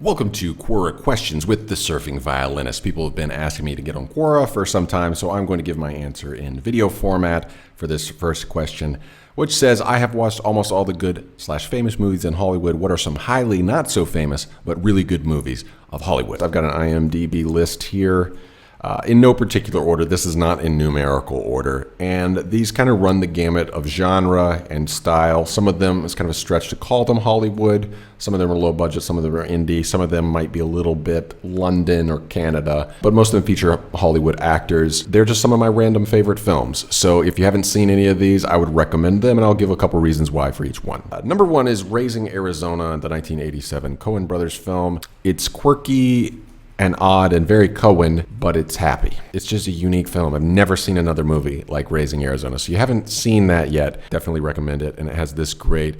Welcome to Quora Questions with the Surfing Violinist. People have been asking me to get on Quora for some time, so I'm going to give my answer in video format for this first question, which says, I have watched almost all the good/famous movies in Hollywood. What are some highly not so famous, but really good movies of Hollywood? I've got an IMDb list here. In no particular order. This is not in numerical order. And these kind of run the gamut of genre and style. Some of them, it's kind of a stretch to call them Hollywood. Some of them are low budget. Some of them are indie. Some of them might be a little bit London or Canada. But most of them feature Hollywood actors. They're just some of my random favorite films. So if you haven't seen any of these, I would recommend them. And I'll give a couple reasons why for each one. Number one is Raising Arizona, the 1987 Coen brothers film. It's quirky and odd and very Coen, but it's happy. It's just a unique film. I've never seen another movie like Raising Arizona. So you haven't seen that yet, definitely recommend it. And it has this great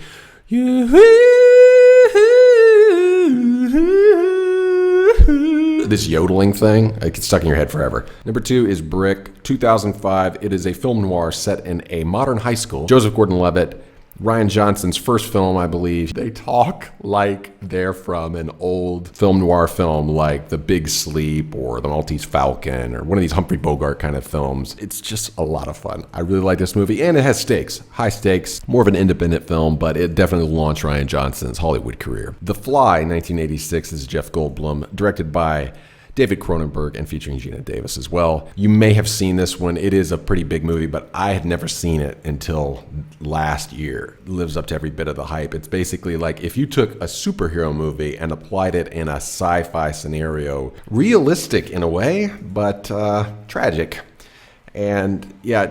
this yodeling thing. It gets stuck in your head forever. Number two is Brick, 2005. It is a film noir set in a modern high school. Joseph Gordon-Levitt, Rian Johnson's first film, I believe. They talk like they're from an old film noir film like The Big Sleep or The Maltese Falcon or one of these Humphrey Bogart kind of films. It's just a lot of fun. I really like this movie, and it has stakes, high stakes, more of an independent film, but it definitely launched Rian Johnson's Hollywood career. The Fly, 1986, is Jeff Goldblum, directed by David Cronenberg and featuring Gina Davis as well. You may have seen this one. It is a pretty big movie, but I had never seen it until last year. It lives up to every bit of the hype. It's basically like if you took a superhero movie and applied it in a sci-fi scenario, realistic in a way, but tragic. And yeah,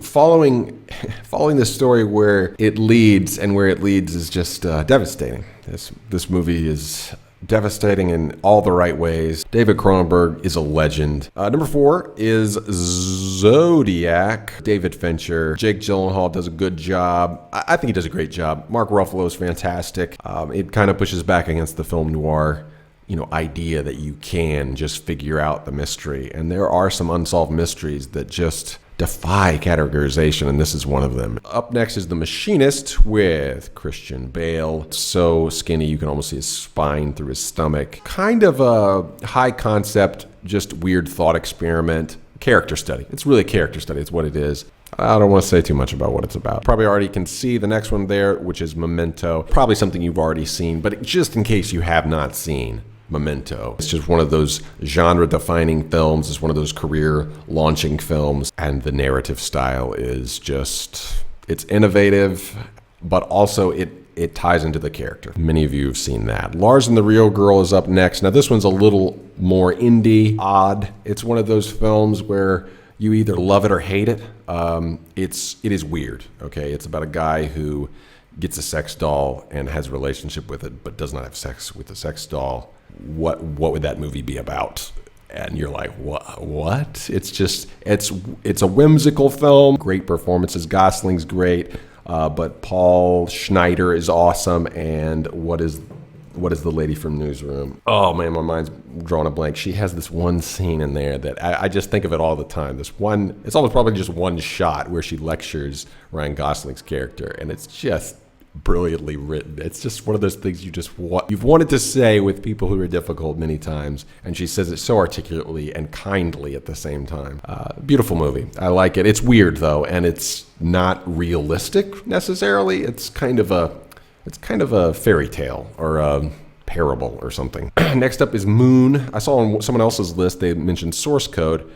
following the story where it leads, and where it leads is just devastating. This movie is devastating in all the right ways. David Cronenberg is a legend. Number four is Zodiac. David Fincher. Jake Gyllenhaal does a good job. I think he does a great job. Mark Ruffalo is fantastic. It kind of pushes back against the film noir idea that you can just figure out the mystery. And there are some unsolved mysteries that just defy categorization, and this is one of them. Up next is The Machinist with Christian Bale. So skinny you can almost see his spine through his stomach. Kind of a high concept, just weird thought experiment. Character study. It's really a character study. It's what it is. I don't want to say too much about what it's about. Probably already can see the next one there, which is Memento. Probably something you've already seen, but just in case you have not seen Memento. It's just one of those genre-defining films. It's one of those career-launching films. And the narrative style is just, it's innovative, but also it ties into the character. Many of you have seen that. Lars and the Real Girl is up next. Now, this one's a little more indie, odd. It's one of those films where you either love it or hate it. It is weird, okay? It's about a guy who gets a sex doll and has a relationship with it, but does not have sex with the sex doll. What would that movie be about? And you're like, what? It's a whimsical film. Great performances. Gosling's great, but Paul Schneider is awesome. And what is the lady from Newsroom? Oh man, my mind's drawing a blank. She has this one scene in there that I just think of it all the time. It's almost probably just one shot where she lectures Ryan Gosling's character, and it's just brilliantly written. It's just one of those things you've wanted to say with people who are difficult many times, and she says it so articulately and kindly at the same time. Beautiful movie. I like it. It's weird though, and it's not realistic necessarily. It's kind of a fairy tale or a parable or something. Next up is Moon. I saw on someone else's list they mentioned Source Code.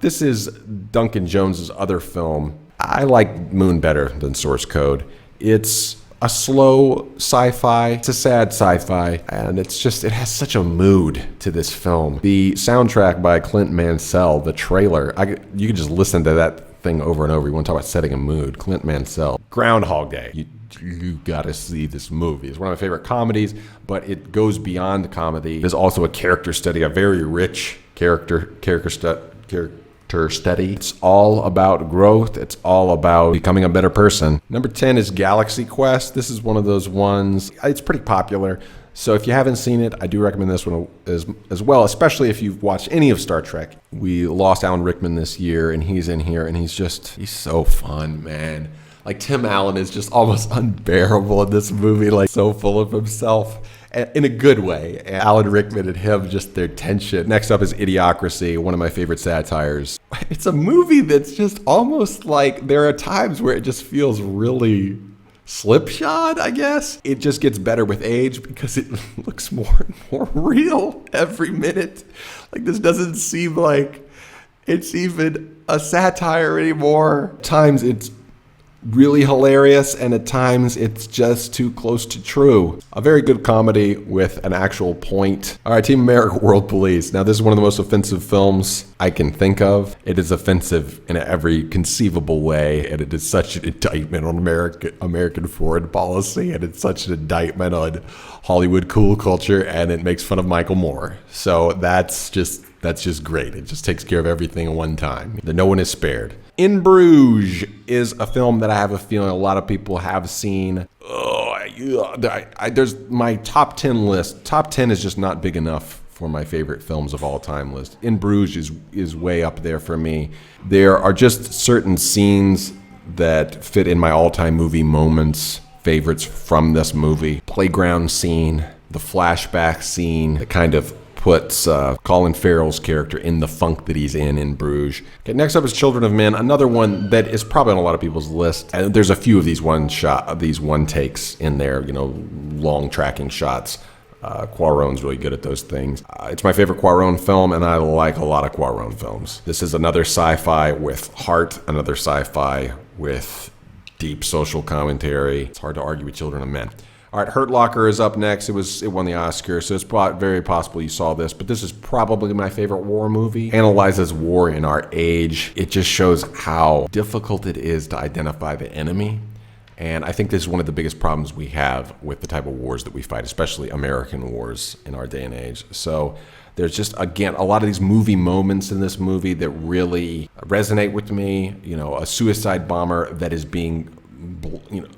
This is Duncan Jones's other film. I like Moon better than Source Code. It's a slow sci-fi. It's a sad sci-fi, and it has such a mood to this film. The soundtrack by Clint Mansell, the trailer, you can just listen to that thing over and over. You want to talk about setting a mood. Clint Mansell. Groundhog Day. You gotta see this movie. It's one of my favorite comedies, but it goes beyond the comedy. There's also a character study, a very rich character study. It's all about growth. It's all about becoming a better person. Number 10 is Galaxy Quest. This is one of those ones. It's pretty popular. So if you haven't seen it, I do recommend this one as well, especially if you've watched any of Star Trek. We lost Alan Rickman this year, and he's in here, and he's so fun, man. Like, Tim Allen is just almost unbearable in this movie, like so full of himself. in a good way. And Alan Rickman and him, just their tension. Next up is Idiocracy, one of my favorite satires. It's a movie that's just almost like, there are times where it just feels really slipshod, I guess. It just gets better with age because it looks more and more real every minute. Like, this doesn't seem like it's even a satire anymore. At times it's really hilarious, and at times it's just too close to true. A very good comedy with an actual point. All right, Team America World Police. Now, this is one of the most offensive films I can think of. It is offensive in every conceivable way, and it is such an indictment on American foreign policy, and it's such an indictment on Hollywood cool culture, and it makes fun of Michael Moore. So that's just great. It just takes care of everything at one time. No one is spared. In Bruges is a film that I have a feeling a lot of people have seen. There's my top 10 list. Top 10 is just not big enough for my favorite films of all time list. In Bruges is way up there for me. There are just certain scenes that fit in my all-time movie moments, favorites from this movie. Playground scene, the flashback scene, that kind of puts Colin Farrell's character in the funk that he's in Bruges. Okay, next up is Children of Men, another one that is probably on a lot of people's list. And there's a few of these one takes in there, long tracking shots. Cuarón's really good at those things. It's my favorite Cuarón film, and I like a lot of Cuarón films. This is another sci-fi with heart, another sci-fi with deep social commentary. It's hard to argue with Children of Men. All right, Hurt Locker is up next. It won the Oscar, so it's very possible you saw this, but this is probably my favorite war movie. Analyzes war in our age. It just shows how difficult it is to identify the enemy. And I think this is one of the biggest problems we have with the type of wars that we fight, especially American wars in our day and age. So there's just, again, a lot of these movie moments in this movie that really resonate with me. A suicide bomber that is being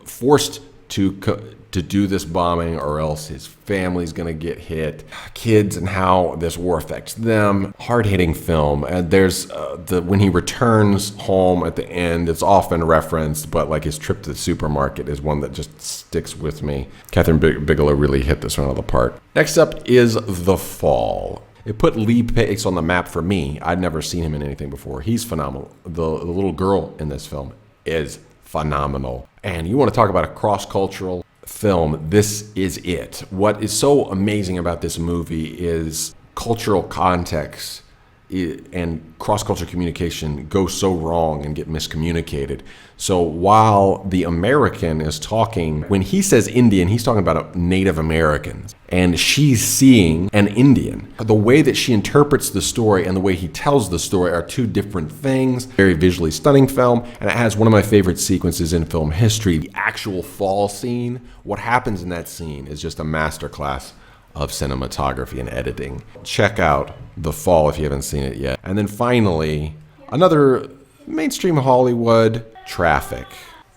forced to do this bombing, or else his family's gonna get hit. Kids and how this war affects them. Hard-hitting film. And there's when he returns home at the end, it's often referenced, but like his trip to the supermarket is one that just sticks with me. Catherine Bigelow really hit this one out of the park. Next up is The Fall. It put Lee Pace on the map for me. I'd never seen him in anything before. He's phenomenal. The little girl in this film is phenomenal. And you want to talk about a cross-cultural film, this is it. What is so amazing about this movie is cultural context and cross-cultural communication go so wrong and get miscommunicated. So while the American is talking, when he says Indian, he's talking about Native Americans. And she's seeing an Indian. The way that she interprets the story and the way he tells the story are two different things. Very visually stunning film, and it has one of my favorite sequences in film history. The actual fall scene, what happens in that scene is just a masterclass of cinematography and editing. Check out The Fall if you haven't seen it yet. And then finally, another mainstream Hollywood, Traffic.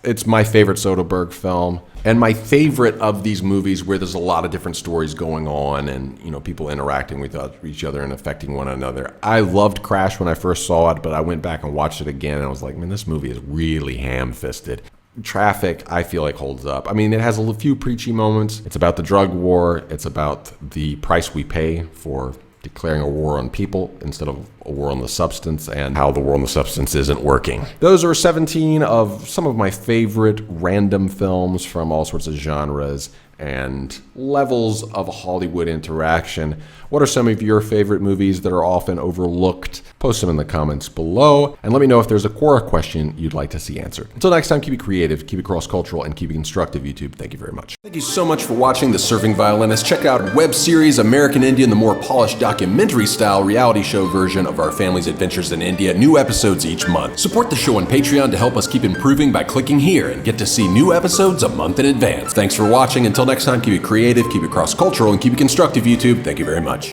It's my favorite Soderbergh film, and my favorite of these movies where there's a lot of different stories going on and people interacting with each other and affecting one another. I loved Crash when I first saw it, but I went back and watched it again and I was like, man, this movie is really ham-fisted. Traffic, I feel like, holds up. I mean, it has a few preachy moments. It's about the drug war. It's about the price we pay for declaring a war on people instead of a war on the substance, and how the war on the substance isn't working. Those are 17 of some of my favorite random films from all sorts of genres and levels of Hollywood interaction. What are some of your favorite movies that are often overlooked? Post them in the comments below, and let me know if there's a Quora question you'd like to see answered. Until next time, keep it creative, keep it cross-cultural, and keep it constructive, YouTube. Thank you very much. Thank you so much for watching The Surfing Violinist. Check out web series American Indian, the more polished documentary-style reality show version of our family's adventures in India. New episodes each month. Support the show on Patreon to help us keep improving by clicking here and get to see new episodes a month in advance. Thanks for watching. Until next time, keep it creative, keep it cross-cultural, and keep it constructive, YouTube. Thank you very much.